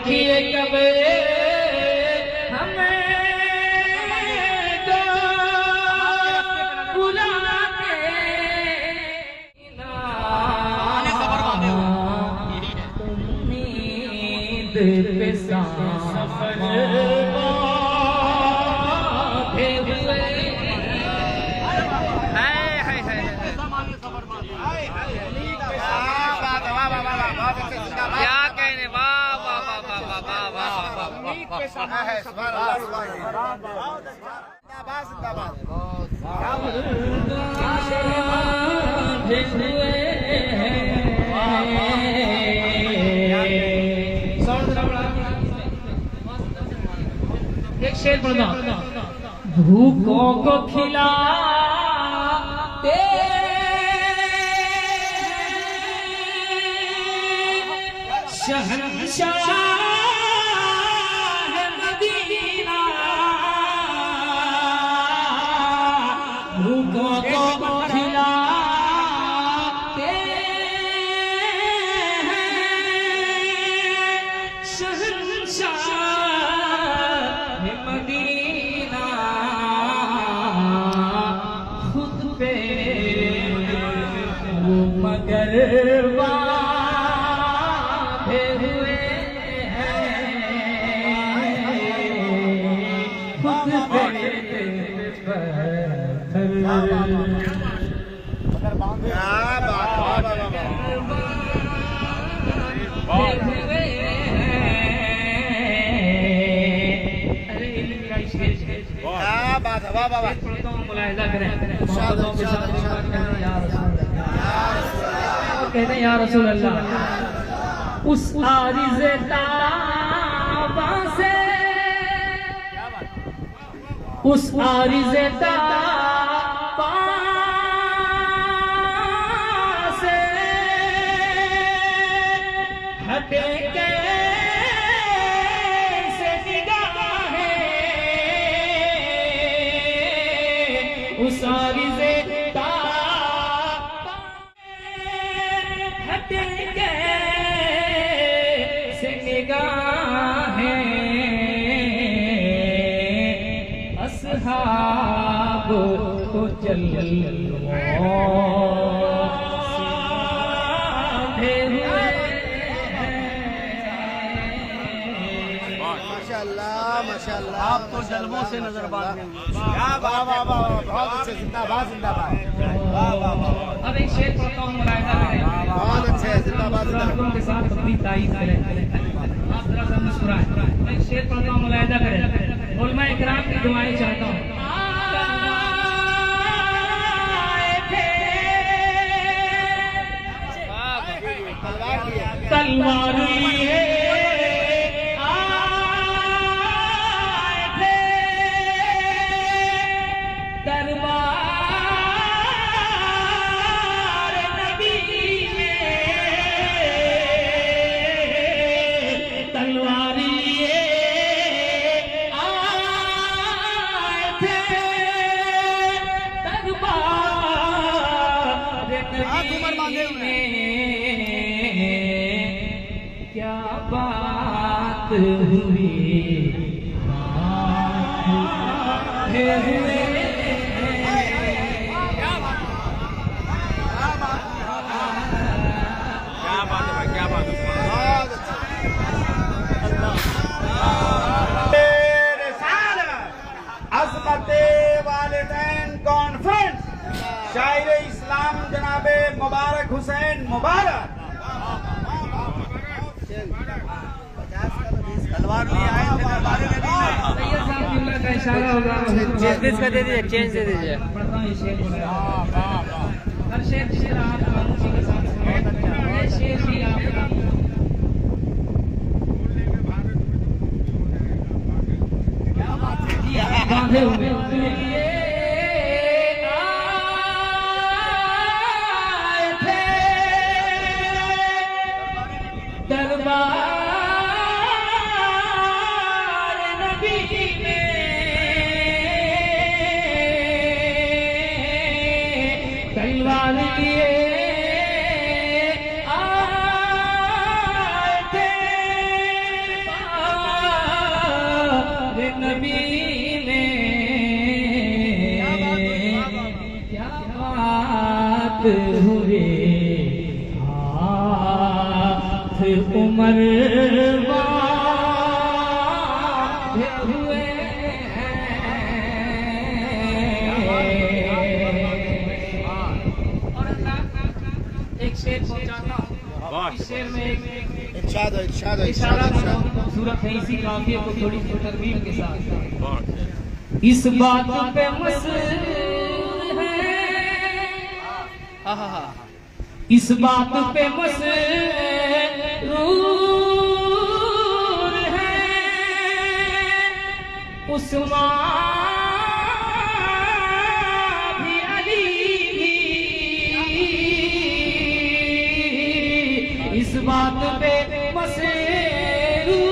देखिए कब हमें तो बुला के नींद पे सफर क्या कहने, वाह वाह वाह वाह वाह वाह वाह एक शेर पढ़ना। भूखों को खिला शहंशाह मदीना, भूखों को खिलाते हैं शहंशाह मदीना, खुद पे वो मगर कहते हैं या रसूल अल्लाह, उस आरिज़े ताबा से, उस आरिज़े ताबा से हटे कैसे निगाहें, उस आरिज़े असहाब को माशाअल्लाह, आप तो जलवों से नजरबाज हैं। बहुत अच्छे, जिंदाबाद जिंदाबाद। अब एक शेर पढ़ता हूँ, बहुत अच्छे, जिंदाबाद जिंदाबाद के साथ अपनी तारीफ करें। आप जरा सा मुस्कुराएं। एक शेर पढ़ता हूँ, मुलाहिजा करें। उलमा इकराम की दुआएं चाहता हूँ। तलवार लिए आए थे दरबार नबी में, तलवार लिए आए थे दरबार नबी में, क्या बात हुई वालिदैन कॉन्फ्रेंस शायर इस्लाम जनाबे मुबारक हुसैन मुबारक तलवार लिए आए थे दरबार में। का इशारा होगा, चेंज कर दीजिए, चेंज दे दीजिए। हर शेर जिस तरह आप खामोशी के साथ सुनाएं, ये शेर भी आप बांधे हुए आए थे दरबार नबी में, तलवार लिए आए थे नबी में क्या बात हुए हाथ उमर बांधे हुए और एक शेर पहुंचाता हूँ। इस शेर में इरशाद इरशाद इशारा सूरत है इसी काफिये को थोड़ी सी तरमीम के साथ। इस बात पे मसरूर है, इस बात पे मसरूर है उस्मान भी अली भी, इस बात पे मसरूर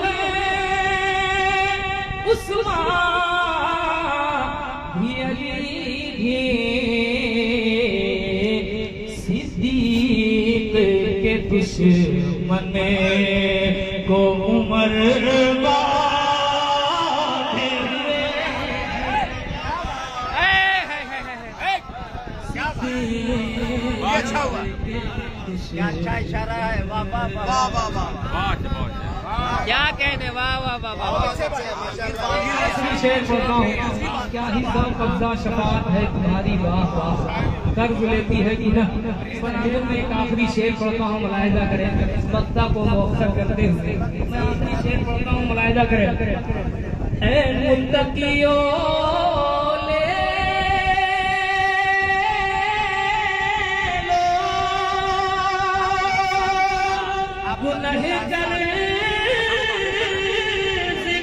है उस्मान भी अली भी, सिद्दीक के दुश्मन को उमर बांधे हुए। अच्छा हुआ, क्या अच्छा इशारा है। वाह वाह वाह वाह वाह, क्या कहने, वाह वाह वाह वाह। शेर बोलता हूँ, क्या ही सब कब्जा शफात है तुम्हारी, वाह वाह कर्ज लेती है कि न। पर आखिर में एक आखिरी शेर पढ़ता हूँ, मुलाहिजा करें वक्ता को मौखर करते हुए। मैं आखिरी शेर पढ़ता हूँ, मुलाहिजा करें। ऐ मुत्तकियों ले लो गुनहगार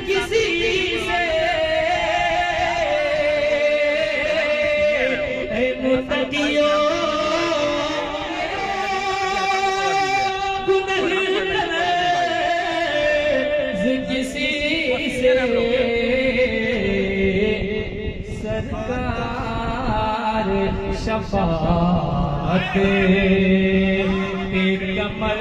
किसी से, ऐ मुत्तकियों गुनहगार किसी से, सरकार शफाअत के कमर